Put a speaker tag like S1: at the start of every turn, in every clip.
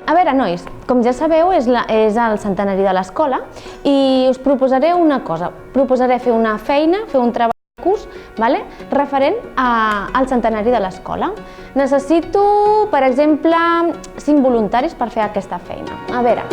S1: A veure, nois, com ja sabeu, és el centenari de l'escola i us proposaré una cosa. Proposaré fer una feina, fer un treball de curs, referent al centenari de l'escola. Necessito, per exemple, 5 voluntaris per fer aquesta feina. A veure...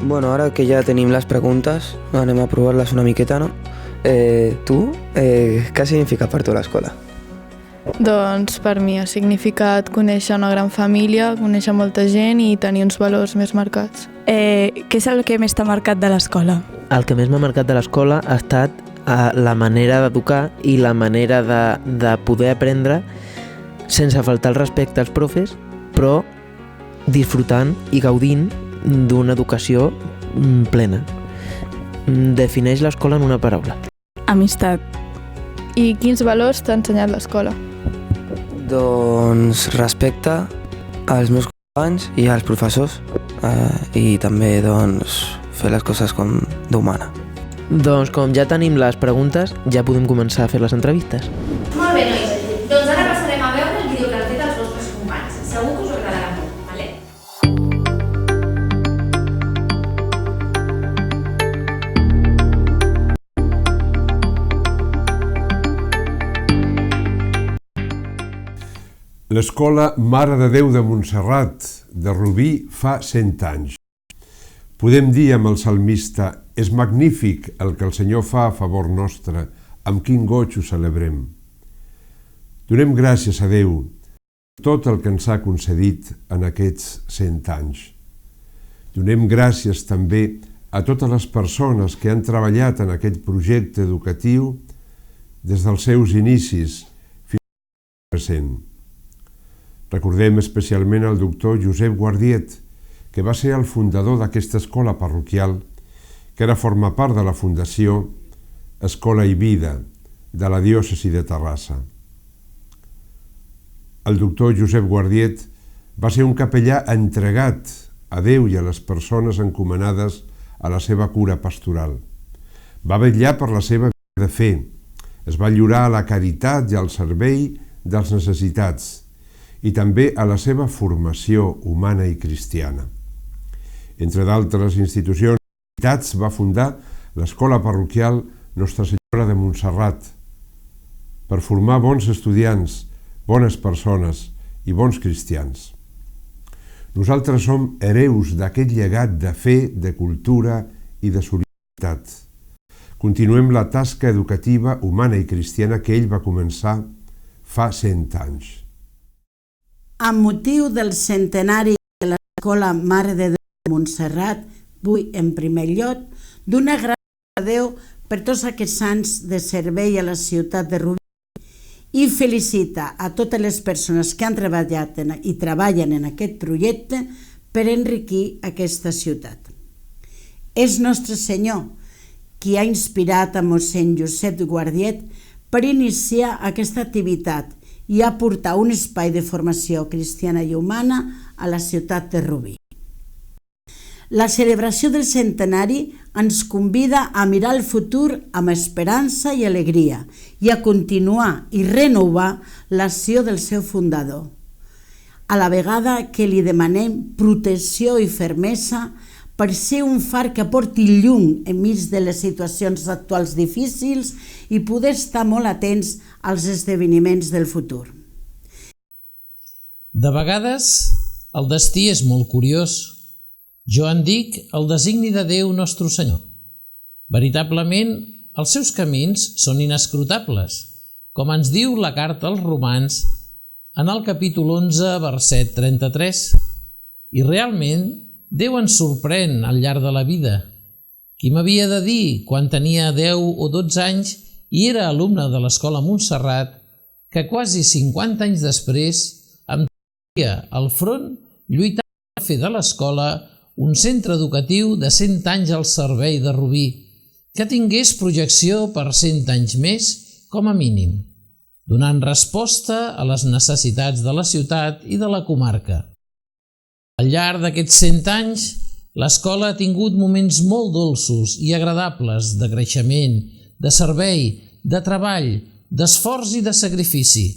S2: Bueno, ahora que ya tenim les preguntes, anem a provar-les una miqueta, no? Tu, què significa per tu l'escola?
S3: Doncs per mi ha significat conèixer una gran família, conèixer molta gent i tenir uns valors més marcats.
S4: Què és el que més t'ha marcat de l'escola?
S2: El que més m'ha marcat de l'escola ha estat la manera d'educar i la manera de poder aprendre sense faltar el respecte als profes, però disfrutant i gaudint d'una educació plena. Defineix l'escola en una paraula.
S4: Amistat.
S3: I quins valors t'ha ensenyat l'escola?
S2: Doncs respecte als meus companys i als professors i també fer les coses com d'humana. Doncs com ja tenim les preguntes, ja podem començar a fer les entrevistes.
S5: Molt bé, nois. Doncs ara passarem a veure el vídeo que han fet els vostres companys. Segur que us agradarà molt, vale?
S6: L'escola Mare de Déu de Montserrat de Rubí fa 100 anys. Podem dir amb el salmista: és magnífic el que el Senyor fa a favor nostre, amb quin goig ho celebrem. Donem gràcies a Déu per tot el que ens ha concedit en aquests 100 anys. Donem gràcies també a totes les persones que han treballat en aquest projecte educatiu des dels seus inicis fins al present. Recordem especialment el doctor Josep Guardiet, que va ser el fundador d'aquesta escola parroquial, que ara forma part de la Fundació Escola i Vida de la diòcesi de Terrassa. El doctor Josep Guardiet va ser un capellà entregat a Déu i a les persones encomanades a la seva cura pastoral. Va vetllar per la seva vida de fe, es va lliurar a la caritat i al servei dels necessitats, i també a la seva formació humana i cristiana. Entre d'altres institucions i entitats va fundar l'escola parroquial Nostra Senyora de Montserrat per formar bons estudiants, bones persones i bons cristians. Nosaltres som hereus d'aquest llegat de fe, de cultura i de solidaritat. Continuem la tasca educativa humana i cristiana que ell va començar fa 100 anys.
S7: Amb motiu del centenari de l'escola Mare de Déu de Montserrat, vull, en primer lloc, donar gràcies a Déu per tots aquests anys de servei a la ciutat de Rubí i felicita a totes les persones que han treballat i treballen en aquest projecte per enriquir aquesta ciutat. És Nostre Senyor qui ha inspirat a mossèn Josep Guardiet per iniciar aquesta activitat i aportar un espai de formació cristiana i humana a la ciutat de Rubí. La celebració del centenari ens convida a mirar el futur amb esperança i alegria i a continuar i renovar l'acció del seu fundador. A la vegada que li demanem protecció i fermesa per ser un far que porti llum enmig de les situacions actuals difícils i poder estar molt atents als esdeveniments del futur.
S8: De vegades, el destí és molt curiós. Jo en dic el designi de Déu Nostre Senyor. Veritablement, els seus camins són inescrutables, com ens diu la carta als Romans en el capítol 11, verset 33. I realment, Déu ens sorprèn al llarg de la vida. Qui m'havia de dir, quan tenia 10 o 12 anys i era alumne de l'escola Montserrat, que quasi 50 anys després em trobaria al front lluitant per fer de l'escola un centre educatiu de 100 anys al servei de Rubí, que tingués projecció per 100 anys més com a mínim, donant resposta a les necessitats de la ciutat i de la comarca. Al llarg d'aquests 100 anys, l'escola ha tingut moments molt dolços i agradables de creixement, de servei, de treball, d'esforç i de sacrifici,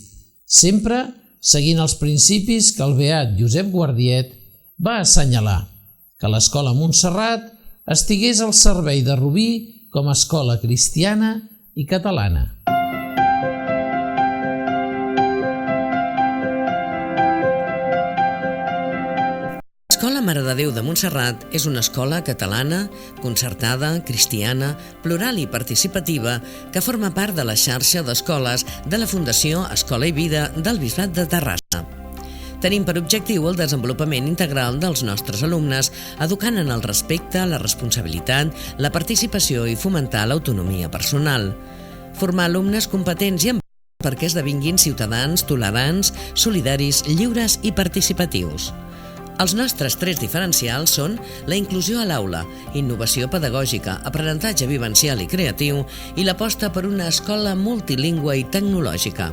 S8: sempre seguint els principis que el beat Josep Guardiet va assenyalar, que l'escola Montserrat estigués al servei de Rubí com a escola cristiana i catalana.
S9: L'Escola Mare de Déu de Montserrat és una escola catalana, concertada, cristiana, plural i participativa que forma part de la xarxa d'escoles de la Fundació Escola i Vida del Bisbat de Terrassa. Tenim per objectiu el desenvolupament integral dels nostres alumnes, educant en el respecte, la responsabilitat, la participació i fomentar l'autonomia personal. Formar alumnes competents i empàtics perquè esdevinguin ciutadans tolerants, solidaris, lliures i participatius. Els nostres trets diferencials són la inclusió a l'aula, innovació pedagògica, aprenentatge vivencial i creatiu i l'aposta per una escola multilingüe i tecnològica.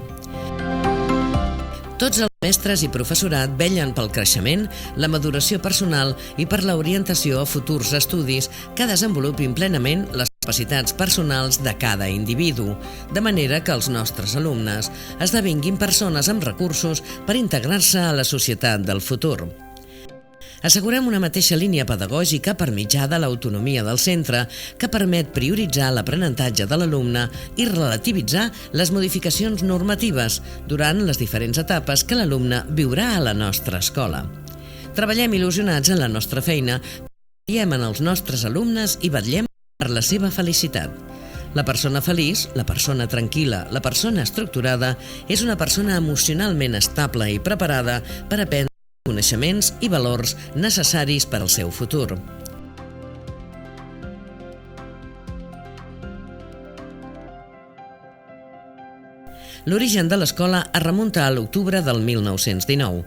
S9: Tots els mestres i professorat vetllen pel creixement, la maduració personal i per l'orientació a futurs estudis que desenvolupin plenament les capacitats personals de cada individu, de manera que els nostres alumnes esdevinguin persones amb recursos per integrar-se a la societat del futur. Assegurem una mateixa línia pedagògica per mitjà de l'autonomia del centre que permet prioritzar l'aprenentatge de l'alumne i relativitzar les modificacions normatives durant les diferents etapes que l'alumne viurà a la nostra escola. Treballem il·lusionats en la nostra feina, veiem en els nostres alumnes i vetllem per la seva felicitat. La persona feliç, la persona tranquil·la, la persona estructurada és una persona emocionalment estable i preparada per aprendre coneixements i valors necessaris per al seu futur. L'origen de l'escola es remunta a l'octubre del 1919.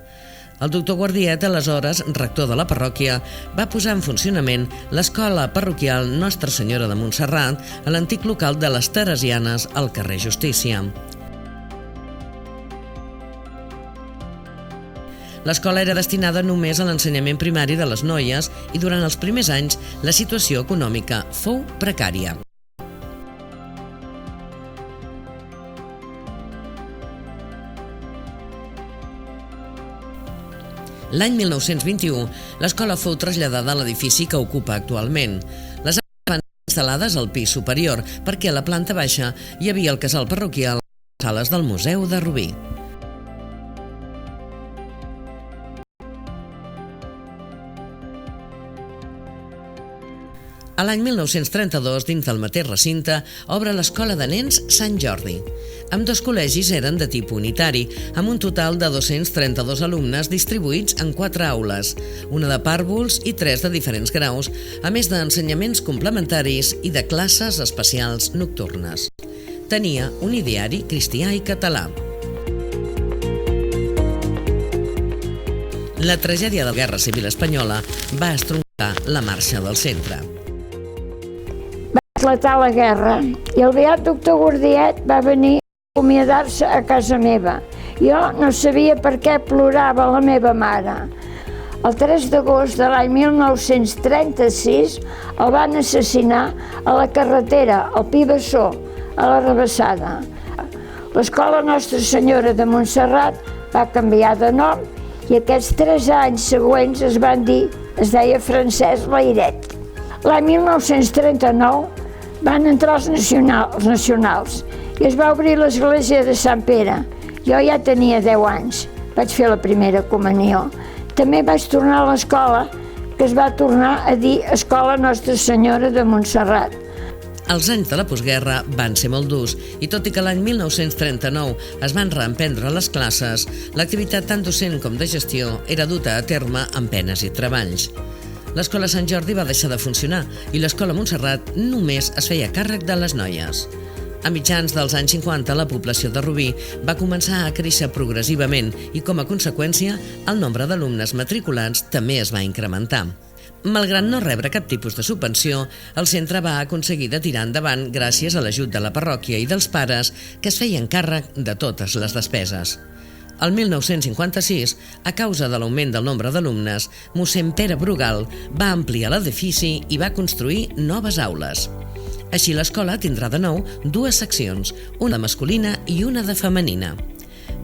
S9: El doctor Guardiet, aleshores rector de la parròquia, va posar en funcionament l'escola parroquial Nostra Senyora de Montserrat a l'antic local de les Teresianes al carrer Justícia. L'escola era destinada només a l'ensenyament primari de les noies i durant els primers anys la situació econòmica fou precària. L'any 1921, l'escola fou traslladada a l'edifici que ocupa actualment. Les aules van ser instal·lades al pis superior perquè a la planta baixa hi havia el casal parroquial i les sales del Museu de Rubí. A l'any 1932, dins del mateix recinte, obre l'Escola de Nens Sant Jordi. Ambdós col·legis eren de tipus unitari, amb un total de 232 alumnes distribuïts en 4 aules, una de pàrvuls i 3 de diferents graus, a més d'ensenyaments complementaris i de classes especials nocturnes. Tenia un ideari cristià i català. La tragèdia de la Guerra Civil Espanyola va estroncar la marxa del centre.
S10: Esclatar la guerra i el beat doctor Guardiet va venir a acomiadar-se a casa meva. Jo no sabia per què plorava la meva mare. El 3 d'agost de l'any 1936 el van assassinar a la carretera, al Pi Bessó, a la Rabassada. L'escola Nostra Senyora de Montserrat va canviar de nom i aquests 3 anys següents es deia Francesc Layret. L'any 1939 van entrar els nacionals i es va obrir l'església de Sant Pere. Jo ja tenia 10 anys, vaig fer la primera comunió. També vaig tornar a l'escola, que es va tornar a dir Escola Nostra Senyora de Montserrat.
S9: Els anys de la postguerra van ser molt durs i tot i que l'any 1939 es van reemprendre les classes, l'activitat tant docent com de gestió era duta a terme amb penes i treballs. L'Escola Sant Jordi va deixar de funcionar i l'Escola Montserrat només es feia càrrec de les noies. A mitjans dels anys 50, la població de Rubí va començar a créixer progressivament i, com a conseqüència, el nombre d'alumnes matriculats també es va incrementar. Malgrat no rebre cap tipus de subvenció, el centre va aconseguir de tirar endavant gràcies a l'ajut de la parròquia i dels pares que es feien càrrec de totes les despeses. El 1956, a causa de l'augment del nombre d'alumnes, mossèn Pere Brugal va ampliar l'edifici i va construir noves aules. Així l'escola tindrà de nou dues seccions, una masculina i una de femenina.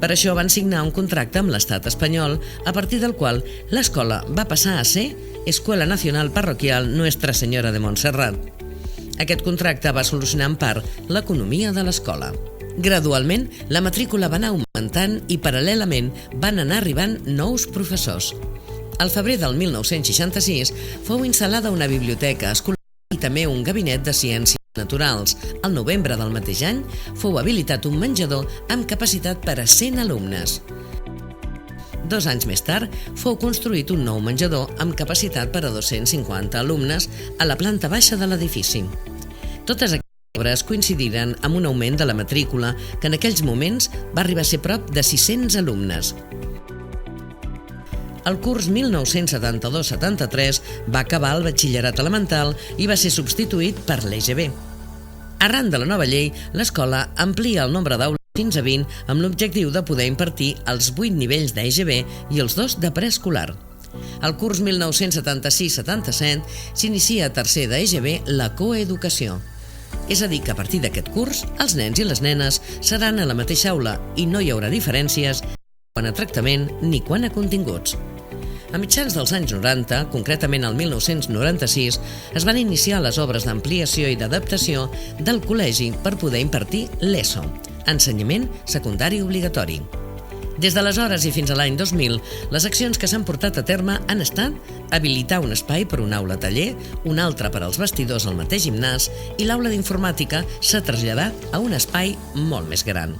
S9: Per això van signar un contracte amb l'estat espanyol, a partir del qual l'escola va passar a ser Escuela Nacional Parroquial Nuestra Senyora de Montserrat. Aquest contracte va solucionar en part l'economia de l'escola. Gradualment, la matrícula va anar augmentant i paral·lelament van anar arribant nous professors. Al febrer del 1966 fou instal·lada una biblioteca escolar i també un gabinet de ciències naturals. Al novembre del mateix any fou habilitat un menjador amb capacitat per a 100 alumnes. 2 anys més tard fou construït un nou menjador amb capacitat per a 250 alumnes a la planta baixa de l'edifici. Totes aquestes obres coincidiren amb un augment de la matrícula que en aquells moments va arribar a ser prop de 600 alumnes. El curs 1972-73 va acabar el batxillerat elemental i va ser substituït per l'EGB. Arran de la nova llei, l'escola amplia el nombre d'aules fins a 20 amb l'objectiu de poder impartir els 8 nivells d'EGB i els 2 de preescolar. Al curs 1976-77 s'inicia a tercer d'EGB la coeducació. És a dir, que a partir d'aquest curs, els nens i les nenes seran a la mateixa aula i no hi haurà diferències quant a tractament ni quant a continguts. A mitjans dels anys 90, concretament el 1996, es van iniciar les obres d'ampliació i d'adaptació del col·legi per poder impartir l'ESO, ensenyament secundari obligatori. Des d'aleshores i fins a l'any 2000, les accions que s'han portat a terme han estat habilitar un espai per una aula taller, un altre per als vestidors al mateix gimnàs i l'aula d'informàtica s'ha traslladat a un espai molt més gran.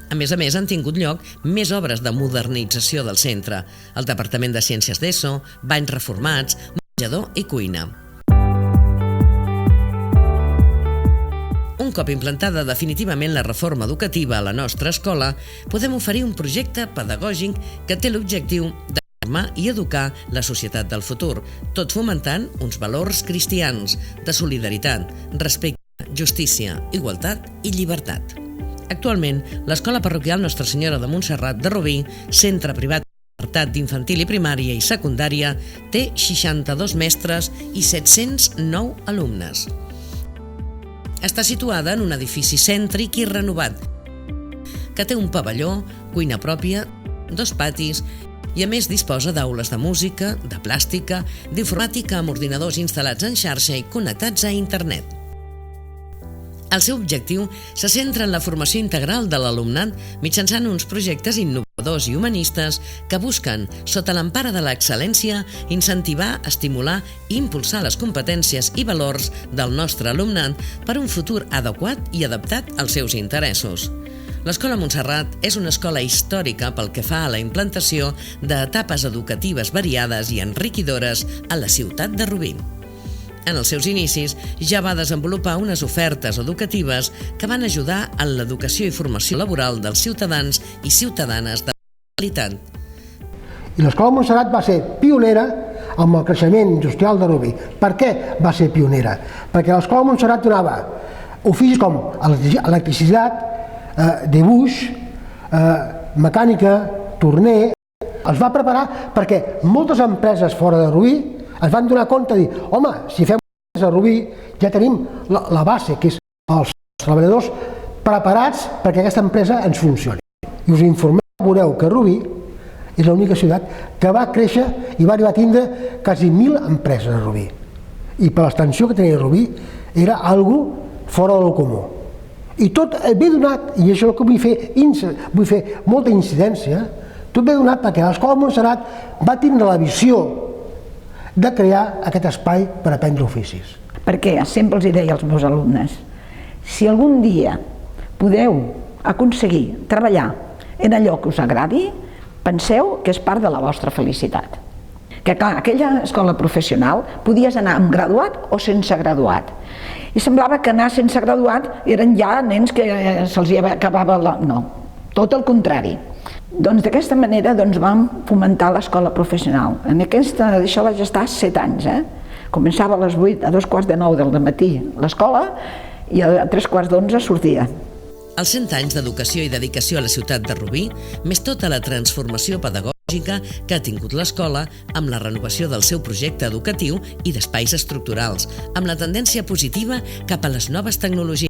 S9: A més, han tingut lloc més obres de modernització del centre, el Departament de Ciències d'ESO, banys reformats, menjador i cuina. Un cop implantada definitivament la reforma educativa a la nostra escola, podem oferir un projecte pedagògic que té l'objectiu de formar i educar la societat del futur, tot fomentant uns valors cristians de solidaritat, respecte, justícia, igualtat i llibertat. Actualment, l'Escola Parroquial Nostra Senyora de Montserrat de Rubí, centre privat d'infantil i primària i secundària, té 62 mestres i 709 alumnes. Està situada en un edifici cèntric i renovat, que té un pavelló, cuina pròpia, 2 patis i a més disposa d'aules de música, de plàstica, d'informàtica amb ordinadors instal·lats en xarxa i connectats a internet. El seu objectiu se centra en la formació integral de l'alumnat mitjançant uns projectes innovadors i humanistes que busquen, sota l'empara de l'excel·lència, incentivar, estimular i impulsar les competències i valors del nostre alumnat per un futur adequat i adaptat als seus interessos. L'Escola Montserrat és una escola històrica pel que fa a la implantació d'etapes educatives variades i enriquidores a la ciutat de Rubí. En els seus inicis ja va desenvolupar unes ofertes educatives que van ajudar en l'educació i formació laboral dels ciutadans i ciutadanes de la localitat.
S11: I l'Escola Montserrat va ser pionera amb el creixement industrial de Rubí. Per què va ser pionera? Perquè l'Escola Montserrat donava oficis com electricitat, dibuix, mecànica, torner. Els va preparar perquè moltes empreses fora de Rubí es van donar compte de dir, home, si fem a Rubí ja tenim la base, que és els treballadors preparats perquè aquesta empresa ens funcioni. I us informeu, veureu que Rubí és l'única ciutat que va créixer i va arribar a tindre quasi 1.000 empreses a Rubí. I per l'extensió que tenia Rubí era algo fora de lo comú. I tot ve donat, i això és el que vull fer molta incidència, tot ve donat perquè l'Escola Montserrat va tindre la visió de crear aquest espai per aprendre oficis.
S12: Perquè sempre els deia als meus alumnes, si algun dia podeu aconseguir treballar en allò que us agradi, penseu que és part de la vostra felicitat. Que clar, aquella escola professional podies anar amb graduat o sense graduat. I semblava que anar sense graduat eren ja nens que se'ls acabava la... No, tot el contrari. Doncs d'aquesta manera vam fomentar l'escola professional. Això vaig estar 7 anys. Començava a les 8, a 8:45 del matí l'escola i a 11:45 sortia.
S9: Els 100 anys d'educació i dedicació a la ciutat de Rubí, més tota la transformació pedagògica que ha tingut l'escola amb la renovació del seu projecte educatiu i d'espais estructurals, amb la tendència positiva cap a les noves tecnologies,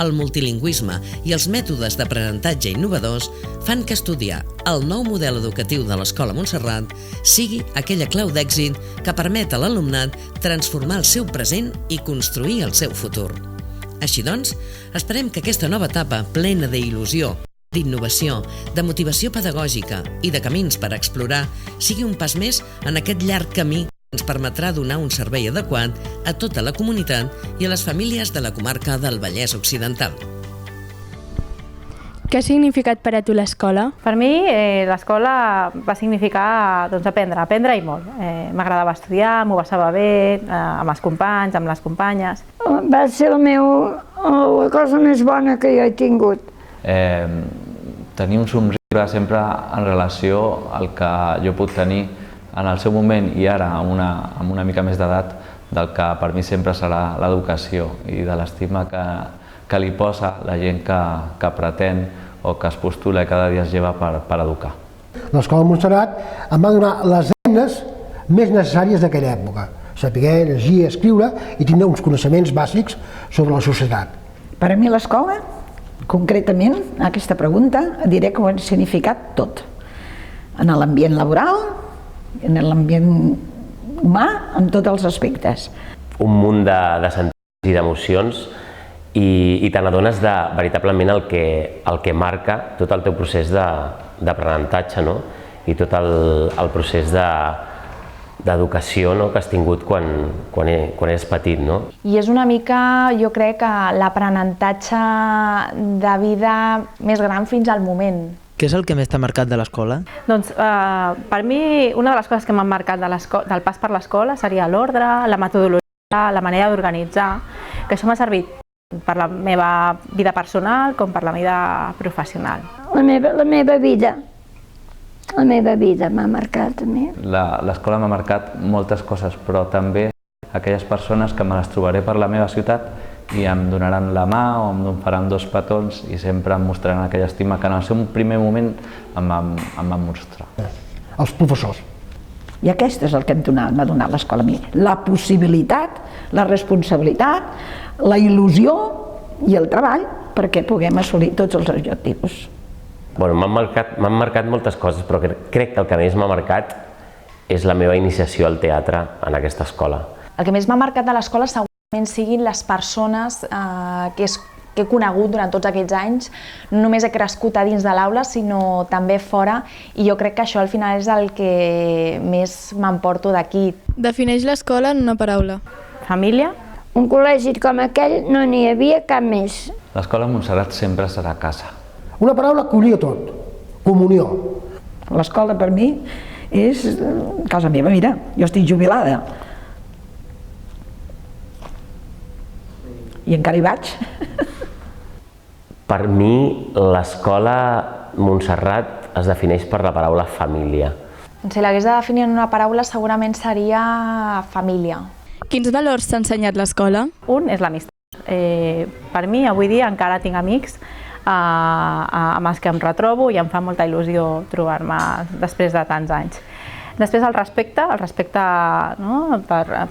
S9: el multilingüisme i els mètodes d'aprenentatge innovadors fan que estudiar el nou model educatiu de l'Escola Montserrat sigui aquella clau d'èxit que permet a l'alumnat transformar el seu present i construir el seu futur. Així doncs, esperem que aquesta nova etapa plena d'il·lusió, d'innovació, de motivació pedagògica i de camins per explorar sigui un pas més en aquest llarg camí que ens permetrà donar un servei adequat a tota la comunitat i a les famílies de la comarca del Vallès Occidental.
S13: Què ha significat per a tu l'escola?
S14: Per mi l'escola va significar aprendre i molt. M'agradava estudiar, m'ho passava bé, amb els companys, amb les companyes.
S10: Va ser la cosa més bona que jo he tingut.
S15: Tenir un somriure sempre en relació al que jo puc tenir en el seu moment i ara, amb una mica més d'edat, del que per mi sempre serà l'educació i de l'estima que li posa la gent que pretén o que es postula i cada dia es lleva per educar.
S11: L'Escola Montserrat em va donar les eines més necessàries d'aquella època, saber llegir, escriure i tindre uns coneixements bàsics sobre la societat.
S12: Per a mi l'escola, concretament, a aquesta pregunta, diré que ho ha significat tot. En l'ambient laboral, en l'ambient humà, en tots els aspectes.
S16: Un munt de sentiments i d'emocions i te n'adones de veritablement el que marca tot el teu procés d'aprenentatge i tot el procés d'educació que has tingut quan eres petit.
S17: I és una mica, jo crec, l'aprenentatge de vida més gran fins al moment.
S2: Què és el que més t'ha marcat de l'escola?
S14: Doncs per mi una de les coses que m'han marcat del pas per l'escola seria l'ordre, la metodologia, la manera d'organitzar, que això m'ha servit per la meva vida personal com per la vida professional.
S10: La meva vida m'ha marcat a mi.
S15: L'escola m'ha marcat moltes coses, però també aquelles persones que me les trobaré per la meva ciutat i em donaran la mà o em faran 2 petons i sempre em mostraran aquella estima que en el seu primer moment em van mostrar.
S11: Els professors.
S12: I aquest és el que m'ha donat l'escola a mi. La possibilitat, la responsabilitat, la il·lusió i el treball perquè puguem assolir tots els objectius.
S16: M'han marcat moltes coses, però crec que el que més m'ha marcat és la meva iniciació al teatre en aquesta escola.
S17: El que més m'ha marcat de l'escola segurament siguin les persones que he conegut durant tots aquests anys. No només he crescut a dins de l'aula, sinó també fora, i jo crec que això al final és el que més m'emporto d'aquí.
S3: Defineix l'escola en una paraula.
S14: Família.
S10: Un col·legi com aquell no n'hi havia cap més.
S15: L'escola Montserrat sempre serà casa.
S11: Una paraula que unia tot. Comunió.
S12: L'escola per mi és casa meva. Mira, jo estic jubilada. I encara hi vaig.
S16: Per mi, l'escola Montserrat es defineix per la paraula família.
S17: Si l'hagués de definir en una paraula, segurament seria família.
S13: Quins valors t'ha ensenyat l'escola?
S14: Un és l'amistat. Per mi, avui dia, encara tinc amics amb els que em retrobo i em fa molta il·lusió trobar-me després de tants anys. Després el respecte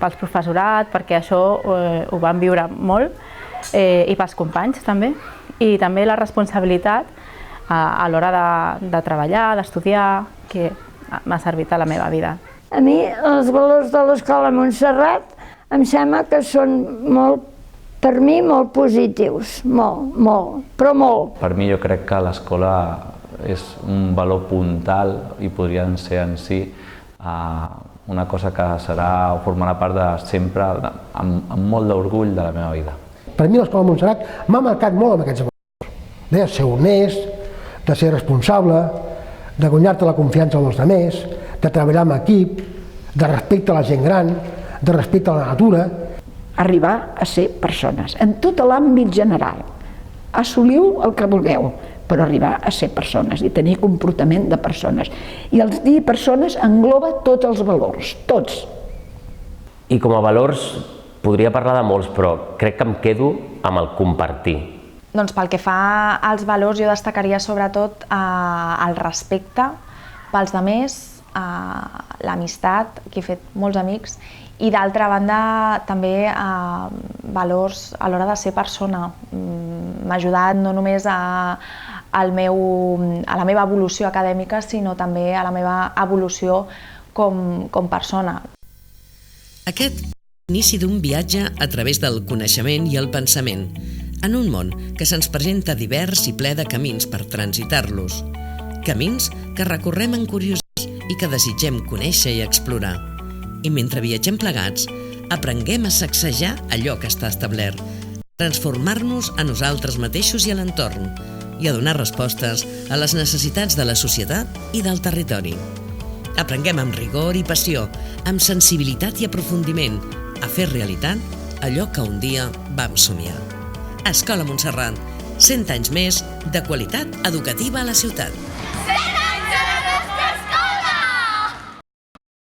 S14: pels professorat, perquè això ho vam viure molt, i pels companys també, i també la responsabilitat a l'hora de treballar, d'estudiar, que m'ha servit a la meva vida.
S10: A mi els valors de l'escola Montserrat em sembla que són molt, per mi, molt positius, molt, però molt.
S15: Per mi jo crec que l'escola és un valor puntal i podrien ser en si una cosa que serà o formarà part de sempre, amb molt d'orgull de la meva vida.
S11: Per mi l'escola Montserrat m'ha marcat molt amb aquests valors. De ser honest, de ser responsable, de guanyar-te la confiança dels altres, de treballar en equip, de respecte a la gent gran, de respecte a la natura.
S12: Arribar a ser persones, en tot l'àmbit general. Assoliu el que vulgueu, però arribar a ser persones i tenir comportament de persones. I el dir persones engloba tots els valors, tots.
S16: I com a valors podria parlar de molts, però crec que em quedo amb el compartir.
S17: Doncs pel que fa als valors, jo destacaria sobretot el respecte pels altres, l'amistat, que he fet molts amics, i d'altra banda també valors a l'hora de ser persona. M'ha ajudat no només a la meva evolució acadèmica, sinó també a la meva evolució com persona.
S9: Aquest és l'inici d'un viatge a través del coneixement i el pensament, en un món que se'ns presenta divers i ple de camins per transitar-los. Camins que recorrem encuriosits i que desitgem conèixer i explorar. I mentre viatgem plegats, aprenguem a sacsejar allò que està establert, a transformar-nos a nosaltres mateixos i a l'entorn, i a donar respostes a les necessitats de la societat i del territori. Aprenguem amb rigor i passió, amb sensibilitat i aprofundiment, a fer realitat allò que un dia vam somiar. Escola Montserrat, 100 anys més de qualitat educativa a la ciutat.
S5: 100 anys a la nostra escola!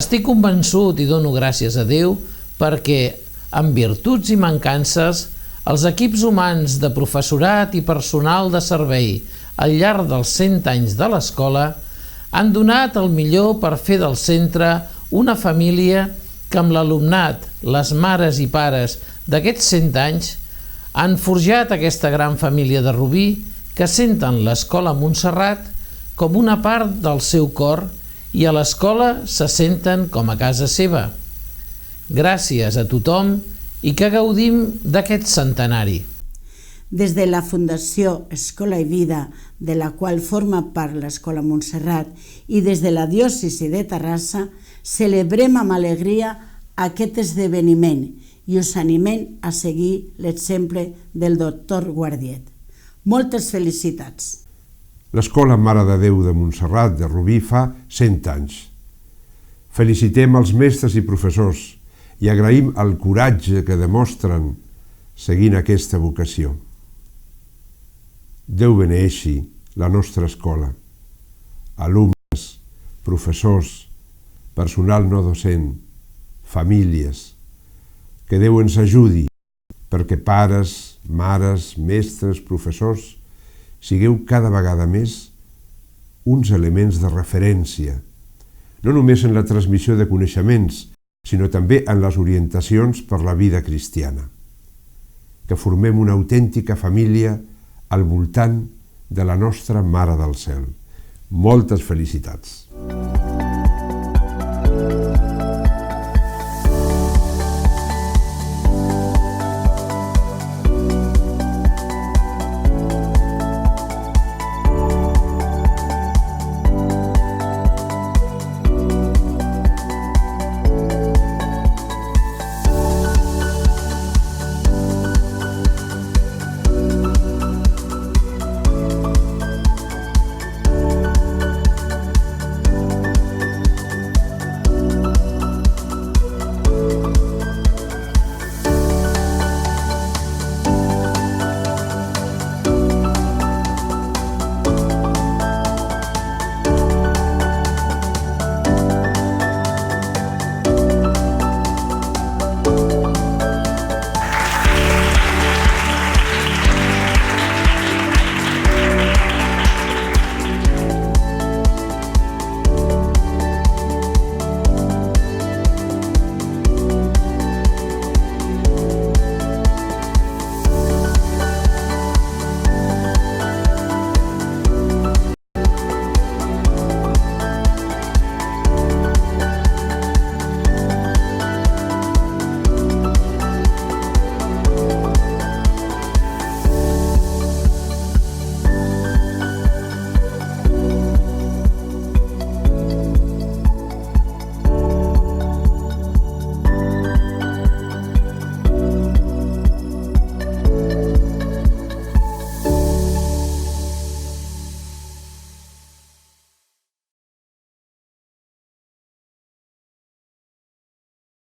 S8: Estic convençut i dono gràcies a Déu perquè, amb virtuts i mancances, els equips humans de professorat i personal de servei al llarg dels 100 anys de l'escola han donat el millor per fer del centre una família que amb l'alumnat, les mares i pares d'aquests 100 anys han forjat aquesta gran família de Rubí que senten l'Escola Montserrat com una part del seu cor i a l'escola se senten com a casa seva. Gràcies a tothom i que gaudim d'aquest centenari.
S7: Des de la Fundació Escola i Vida, de la qual forma part l'Escola Montserrat, i des de la Diòcesi de Terrassa, celebrem amb alegria aquest esdeveniment i us animem a seguir l'exemple del doctor Guardiet. Moltes felicitats!
S6: L'Escola Mare de Déu de Montserrat de Rubí fa 100 anys. Felicitem els mestres i professors i agraïm el coratge que demostren seguint aquesta vocació. Déu beneeixi la nostra escola, alumnes, professors, personal no docent, famílies. Que Déu ens ajudi perquè pares, mares, mestres, professors, sigueu cada vegada més uns elements de referència, no només en la transmissió de coneixements, sinó també en les orientacions per la vida cristiana. Que formem una autèntica família al voltant de la nostra Mare del Cel. Moltes felicitats!